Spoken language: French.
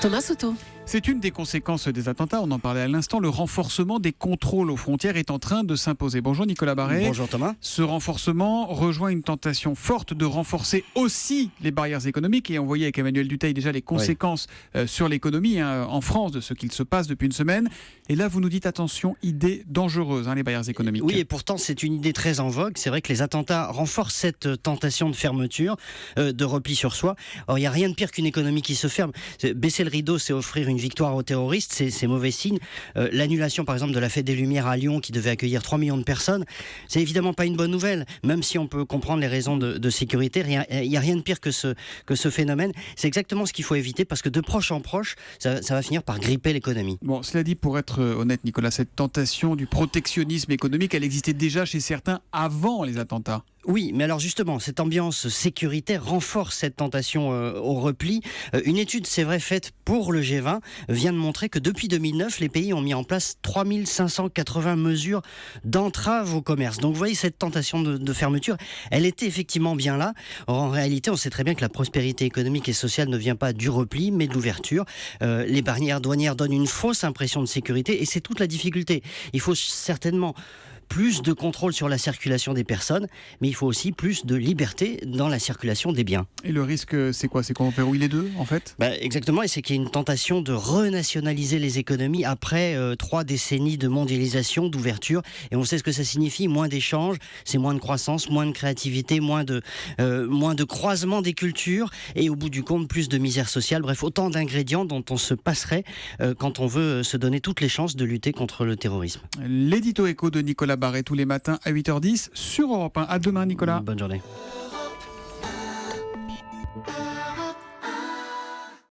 Thomas Soto. C'est une des conséquences des attentats, on en parlait à l'instant, le renforcement des contrôles aux frontières est en train de s'imposer. Bonjour Nicolas Barret. Bonjour Thomas. Ce renforcement rejoint une tentation forte de renforcer aussi les barrières économiques et on voyait avec Emmanuel Dutheil déjà les conséquences sur l'économie en France de ce qu'il se passe depuis une semaine. Et là vous nous dites attention, idée dangereuse, les barrières économiques. Oui, et pourtant c'est une idée très en vogue. C'est vrai que les attentats renforcent cette tentation de fermeture, de repli sur soi. Or il n'y a rien de pire qu'une économie qui se ferme. Baisser le rideau, c'est offrir une victoire aux terroristes, c'est mauvais signe. L'annulation par exemple de la Fête des Lumières à Lyon qui devait accueillir 3 millions de personnes, c'est évidemment pas une bonne nouvelle, même si on peut comprendre les raisons de sécurité. Il n'y a rien de pire que ce phénomène. C'est exactement ce qu'il faut éviter parce que de proche en proche, ça va finir par gripper l'économie. Bon, cela dit, pour être honnête Nicolas, cette tentation du protectionnisme économique, elle existait déjà chez certains avant les attentats. Oui, mais alors justement, cette ambiance sécuritaire renforce cette tentation au repli. Une étude, c'est vrai, faite pour le G20, vient de montrer que depuis 2009, les pays ont mis en place 3580 mesures d'entrave au commerce. Donc vous voyez, cette tentation de fermeture, elle était effectivement bien là. Or, en réalité, on sait très bien que la prospérité économique et sociale ne vient pas du repli, mais de l'ouverture. Les barrières douanières donnent une fausse impression de sécurité et c'est toute la difficulté. Il faut certainement plus de contrôle sur la circulation des personnes, mais il faut aussi plus de liberté dans la circulation des biens. Et le risque, c'est quoi? C'est qu'on verrouille les deux, en fait? Exactement, et c'est qu'il y a une tentation de renationaliser les économies après 3 décennies de mondialisation, d'ouverture, et on sait ce que ça signifie, moins d'échanges, c'est moins de croissance, moins de créativité, moins de croisement des cultures, et au bout du compte, plus de misère sociale, bref, autant d'ingrédients dont on se passerait quand on veut se donner toutes les chances de lutter contre le terrorisme. L'édito écho de Nicolas Barret tous les matins à 8h10 sur Europe 1. À demain Nicolas. Bonne journée.